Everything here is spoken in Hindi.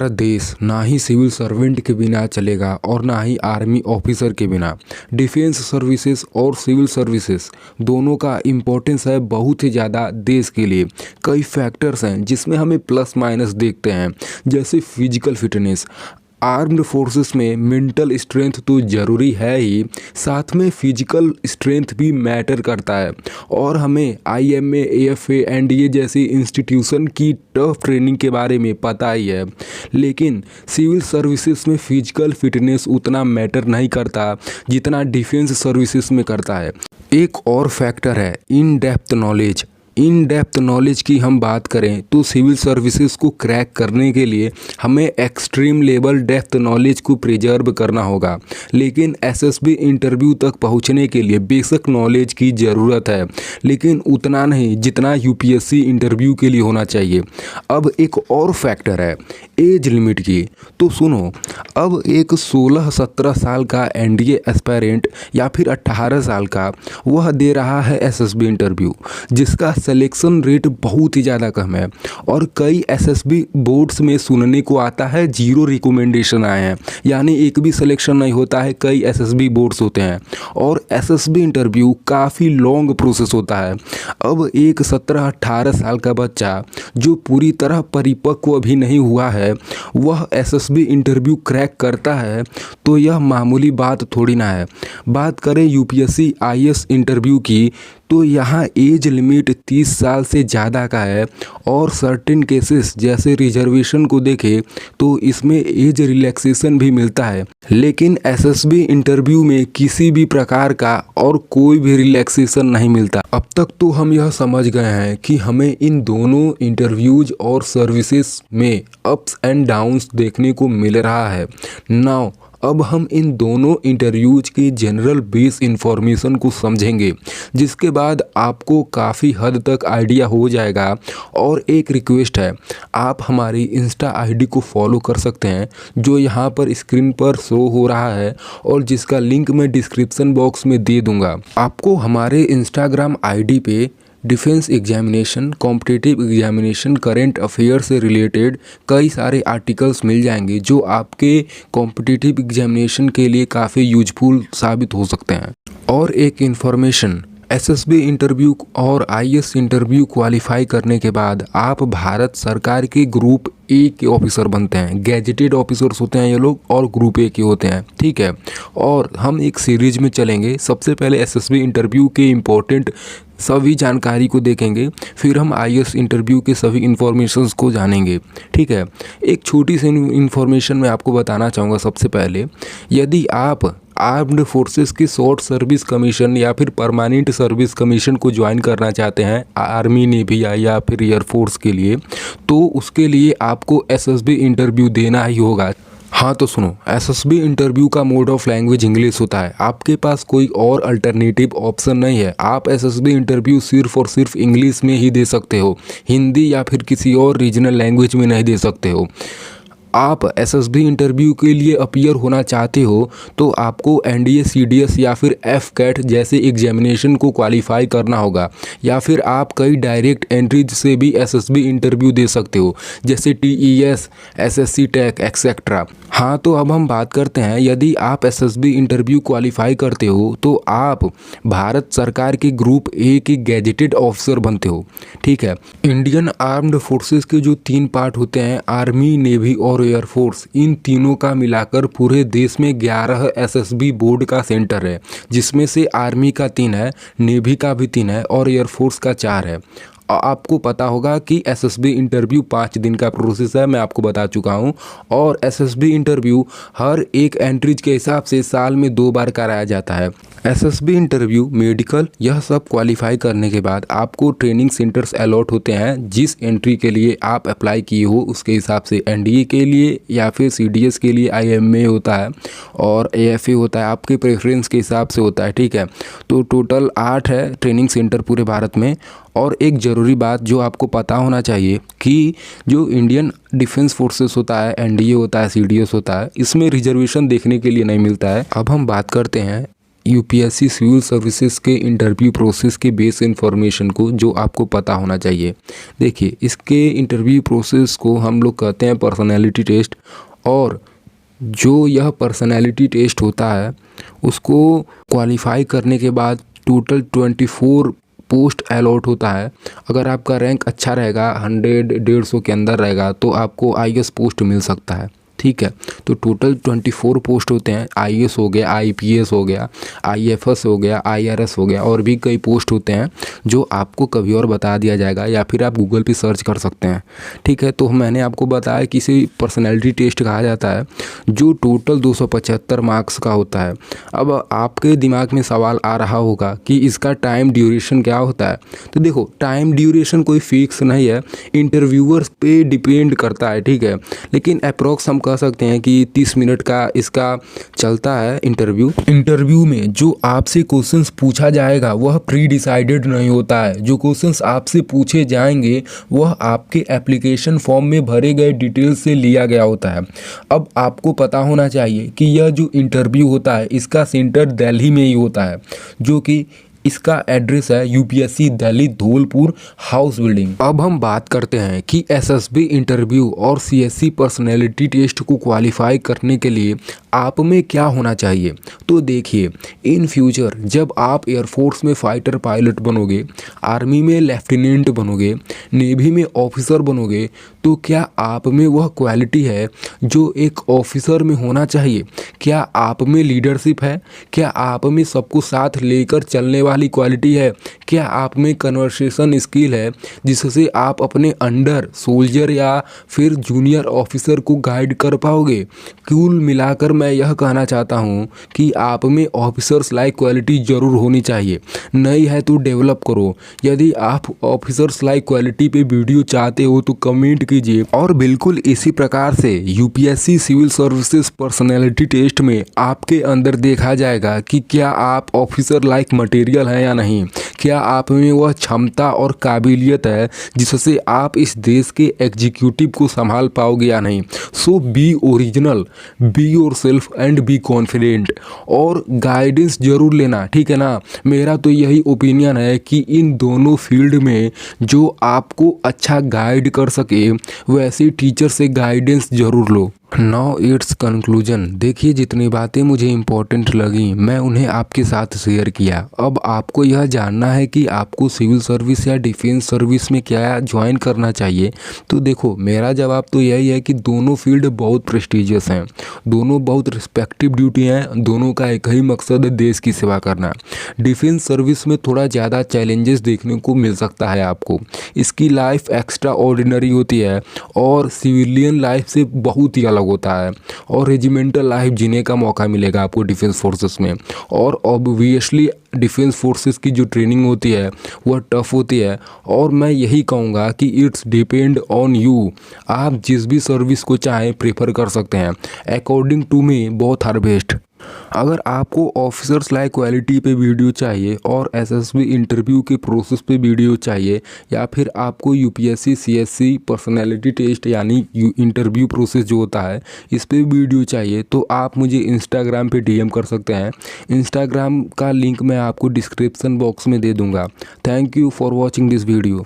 हमारा देश ना ही सिविल सर्वेंट के बिना चलेगा और ना ही आर्मी ऑफिसर के बिना। डिफेंस सर्विसेज और सिविल सर्विसेज दोनों का इम्पोर्टेंस है बहुत ही ज़्यादा देश के लिए। कई फैक्टर्स हैं जिसमें हमें प्लस माइनस देखते हैं, जैसे फिजिकल फिटनेस। आर्म्ड फोर्सेस में मेंटल स्ट्रेंथ तो ज़रूरी है ही, साथ में फिजिकल स्ट्रेंथ भी मैटर करता है। और हमें IMA, AFA, NDA जैसी इंस्टीट्यूशन की टफ ट्रेनिंग के बारे में पता ही है। लेकिन सिविल सर्विसेज में फिजिकल फिटनेस उतना मैटर नहीं करता जितना डिफेंस सर्विसेज में करता है। एक और फैक्टर है in depth knowledge. In depth knowledge की हम बात करें तो सिविल सर्विसेज को क्रैक करने के लिए हमें एक्सट्रीम लेवल डेप्थ नॉलेज को प्रिजर्व करना होगा। लेकिन SSB इंटरव्यू तक पहुंचने के लिए बेसिक नॉलेज की ज़रूरत है, लेकिन उतना नहीं जितना UPSC इंटरव्यू के लिए होना चाहिए। अब एक और फैक्टर है एज लिमिट की। तो सुनो, अब एक 16-17 साल का NDA एस्पायरेंट या फिर 18 साल का वह दे रहा है SSB इंटरव्यू, जिसका सिलेक्शन रेट बहुत ही ज़्यादा कम है। और कई SSB बोर्ड्स में सुनने को आता है 0 रिकमेंडेशन आए हैं, यानी एक भी सिलेक्शन नहीं होता है। कई SSB बोर्ड्स होते हैं और SSB इंटरव्यू काफ़ी लॉन्ग प्रोसेस होता है। अब एक 17-18 साल का बच्चा जो पूरी तरह परिपक्व भी नहीं हुआ है वह SSB इंटरव्यू क्रैक करता है तो यह मामूली बात थोड़ी ना है। बात करें UPSC IAS इंटरव्यू की तो यहाँ एज लिमिट 30 साल से ज़्यादा का है। और सर्टेन केसेस जैसे रिजर्वेशन को देखें तो इसमें एज रिलैक्सेशन भी मिलता है। लेकिन SSB इंटरव्यू में किसी भी प्रकार का और कोई भी रिलैक्सेशन नहीं मिलता। अब तक तो हम यह समझ गए हैं कि हमें इन दोनों इंटरव्यूज और सर्विसेज में अप्स एंड डाउन्स देखने को मिल रहा है। नाउ अब हम इन दोनों इंटरव्यूज की जनरल बेस इंफॉर्मेशन को समझेंगे, जिसके बाद आपको काफ़ी हद तक आइडिया हो जाएगा। और एक रिक्वेस्ट है, आप हमारी इंस्टा ID को फॉलो कर सकते हैं जो यहाँ पर स्क्रीन पर शो हो रहा है और जिसका लिंक मैं डिस्क्रिप्शन बॉक्स में दे दूँगा। आपको हमारे इंस्टाग्राम ID पे defence examination, competitive examination, current affair से रिलेटेड कई सारे आर्टिकल्स मिल जाएंगे जो आपके कॉम्पिटिटिव एग्जामिनेशन के लिए काफ़ी यूजफुल साबित हो सकते हैं। और एक इन्फॉर्मेशन, SSB इंटरव्यू और IAS इंटरव्यू क्वालिफाई करने के बाद आप भारत सरकार के ग्रुप A के ऑफिसर बनते हैं। गैजेटेड ऑफिसर्स होते हैं ये लोग और ग्रुप A के होते हैं, ठीक है। और हम एक सीरीज में चलेंगे। सबसे पहले SSB इंटरव्यू के इम्पोर्टेंट सभी जानकारी को देखेंगे, फिर हम IAS इंटरव्यू के सभी इन्फॉर्मेशंस को जानेंगे, ठीक है। एक छोटी सी इन्फॉर्मेशन मैं आपको बताना चाहूँगा। सबसे पहले, यदि आप आर्म्ड फोर्सेस की शॉर्ट सर्विस कमीशन या फिर परमानेंट सर्विस कमीशन को ज्वाइन करना चाहते हैं आर्मी, नेवी या फिर एयरफोर्स के लिए, तो उसके लिए आपको SSB इंटरव्यू देना ही होगा। हाँ तो सुनो, SSB इंटरव्यू का मोड ऑफ लैंग्वेज इंग्लिश होता है। आपके पास कोई और अल्टरनेटिव ऑप्शन नहीं है। आप SSB इंटरव्यू सिर्फ और सिर्फ इंग्लिश में ही दे सकते हो, हिंदी या फिर किसी और रीजनल लैंग्वेज में नहीं दे सकते हो। आप SSB इंटरव्यू के लिए अपीयर होना चाहते हो तो आपको NDA CDS या फिर FCAT जैसे एग्जामिनेशन को क्वालिफाई करना होगा, या फिर आप कई डायरेक्ट एंट्रीज से भी SSB इंटरव्यू दे सकते हो, जैसे TES, SSC टेक एक्सेट्रा। हाँ तो अब हम बात करते हैं, यदि आप SSB इंटरव्यू क्वालिफाई करते हो तो आप भारत सरकार के ग्रुप A के गैजेटेड ऑफिसर बनते हो, ठीक है। इंडियन आर्म्ड फोर्सेस के जो 3 पार्ट होते हैं, आर्मी, नेवी और एयरफोर्स, इन तीनों का मिलाकर पूरे देश में 11 SSB बोर्ड का सेंटर है, जिसमें से आर्मी का 3 है, नेवी का भी 3 है और एयरफोर्स का 4 है। आपको पता होगा कि SSB इंटरव्यू 5 दिन का प्रोसेस है, मैं आपको बता चुका हूं। और SSB इंटरव्यू हर एक एंट्रीज के हिसाब से साल में 2 बार कराया जाता है। SSB इंटरव्यू, मेडिकल, यह सब क्वालिफाई करने के बाद आपको ट्रेनिंग सेंटर्स अलॉट होते हैं। जिस एंट्री के लिए आप अप्लाई किए हो उसके हिसाब से NDA के लिए या फिर CDS के लिए IMA होता है और AFA होता है, आपके प्रेफरेंस के हिसाब से होता है, ठीक है। तो टोटल 8 है ट्रेनिंग सेंटर पूरे भारत में। और एक ज़रूरी बात जो आपको पता होना चाहिए कि जो इंडियन डिफेंस फोर्सेस होता है, NDA होता है, CDS होता है, इसमें रिजर्वेशन देखने के लिए नहीं मिलता है। अब हम बात करते हैं यूपीएससी सिविल सर्विसेज के इंटरव्यू प्रोसेस के बेस इन्फॉर्मेशन को जो आपको पता होना चाहिए। देखिए, इसके इंटरव्यू प्रोसेस को हम लोग कहते हैं पर्सनैलिटी टेस्ट, और जो यह पर्सनैलिटी टेस्ट होता है उसको क्वालिफाई करने के बाद टोटल 24 पोस्ट अलॉट होता है। अगर आपका रैंक अच्छा रहेगा, 100-150 के अंदर रहेगा, तो आपको आईएएस पोस्ट मिल सकता है। ठीक है, तो टोटल 24 पोस्ट होते हैं। आईएएस हो गया, आईपीएस हो गया, आईएफएस हो गया, आईआरएस हो गया, और भी कई पोस्ट होते हैं जो आपको कभी और बता दिया जाएगा, या फिर आप गूगल पे सर्च कर सकते हैं। ठीक है, तो मैंने आपको बताया कि इसे पर्सनैलिटी टेस्ट कहा जाता है, जो टोटल 275 मार्क्स का होता है। अब आपके दिमाग में सवाल आ रहा होगा कि इसका टाइम ड्यूरेशन क्या होता है। तो देखो, टाइम ड्यूरेशन कोई फिक्स नहीं है, इंटरव्यूअर्स पे डिपेंड करता है। ठीक है, लेकिन अप्रॉक्स हम कह सकते हैं कि 30 मिनट का इसका चलता है इंटरव्यू में जो आपसे क्वेश्चंस पूछा जाएगा वह प्री डिसाइडेड नहीं होता है। जो क्वेश्चंस आपसे पूछे जाएंगे वह आपके एप्लीकेशन फॉर्म में भरे गए डिटेल्स से लिया गया होता है। अब आपको पता होना चाहिए कि यह जो इंटरव्यू होता है इसका सेंटर दिल्ली में ही होता है, जो कि इसका एड्रेस है UPSC Delhi Dholpur house building. अब हम बात करते हैं कि एसएसबी इंटरव्यू और सीएससी पर्सनैलिटी टेस्ट को क्वालिफाई करने के लिए आप में क्या होना चाहिए। तो देखिए, इन फ्यूचर जब आप एयरफोर्स में फाइटर पायलट बनोगे, आर्मी में लेफ्टिनेंट बनोगे, नेवी में ऑफिसर बनोगे, तो क्या आप में वह क्वालिटी है जो एक ऑफिसर में होना चाहिए? क्या आप में लीडरशिप है? क्या आप में सबको साथ लेकर चलने वाली क्वालिटी है? क्या आप में कन्वर्सेशन स्किल है जिससे आप अपने अंडर सोल्जर या फिर जूनियर ऑफिसर को गाइड कर पाओगे? कुल मिलाकर मैं यह कहना चाहता हूँ कि आप में ऑफिसर्स लाइक क्वालिटी ज़रूर होनी चाहिए। नहीं है तो डेवलप करो। यदि आप ऑफिसर्स लाइक क्वालिटी पे वीडियो चाहते हो तो कमेंट कीजिए। और बिल्कुल इसी प्रकार से UPSC civil services personality test में आपके अंदर देखा जाएगा कि क्या आप ऑफिसर लाइक मटेरियल हैं या नहीं। क्या आप में वह क्षमता और काबिलियत है जिससे आप इस देश के एग्जीक्यूटिव को संभाल पाओगे या नहीं। So be original, be yourself and be confident, और गाइडेंस जरूर लेना। ठीक है ना। मेरा तो यही ओपिनियन है कि इन दोनों फील्ड में जो आपको अच्छा गाइड कर सके वैसे टीचर से गाइडेंस जरूर लो। Now it's conclusion. देखिए, जितनी बातें मुझे इम्पोर्टेंट लगी मैं उन्हें आपके साथ शेयर किया। अब आपको यह जानना है कि आपको सिविल सर्विस या डिफेंस सर्विस में क्या ज्वाइन करना चाहिए। तो देखो, मेरा जवाब तो यही है कि दोनों फील्ड बहुत प्रेस्टिजियस हैं, दोनों बहुत रिस्पेक्टिव ड्यूटी हैं, दोनों का एक ही मकसद है देश की सेवा करना। डिफेंस सर्विस में थोड़ा ज़्यादा चैलेंजेस देखने को मिल सकता है आपको, इसकी लाइफ एक्स्ट्रा ऑर्डिनरी होती है और सिविलियन लाइफ से बहुत ही अलग होता है, और रेजिमेंटल लाइफ जीने का मौका मिलेगा आपको डिफेंस फोर्सेस में। और ऑब्वियसली डिफेंस फोर्सेस की जो ट्रेनिंग होती है वह टफ होती है, और मैं यही कहूँगा कि इट्स डिपेंड ऑन यू। आप जिस भी सर्विस को चाहें प्रेफर कर सकते हैं। According to me both are best. अगर आपको ऑफिसर्स लाइक क्वालिटी पे वीडियो चाहिए और एसएसबी इंटरव्यू के प्रोसेस पे वीडियो चाहिए, या फिर आपको यूपीएससी सीएससी पर्सनैलिटी टेस्ट यानी इंटरव्यू प्रोसेस जो होता है इस पे वीडियो चाहिए, तो आप मुझे इंस्टाग्राम पे डीएम कर सकते हैं। इंस्टाग्राम का लिंक मैं आपको डिस्क्रिप्शन बॉक्स में दे दूँगा। Thank you for watching this video.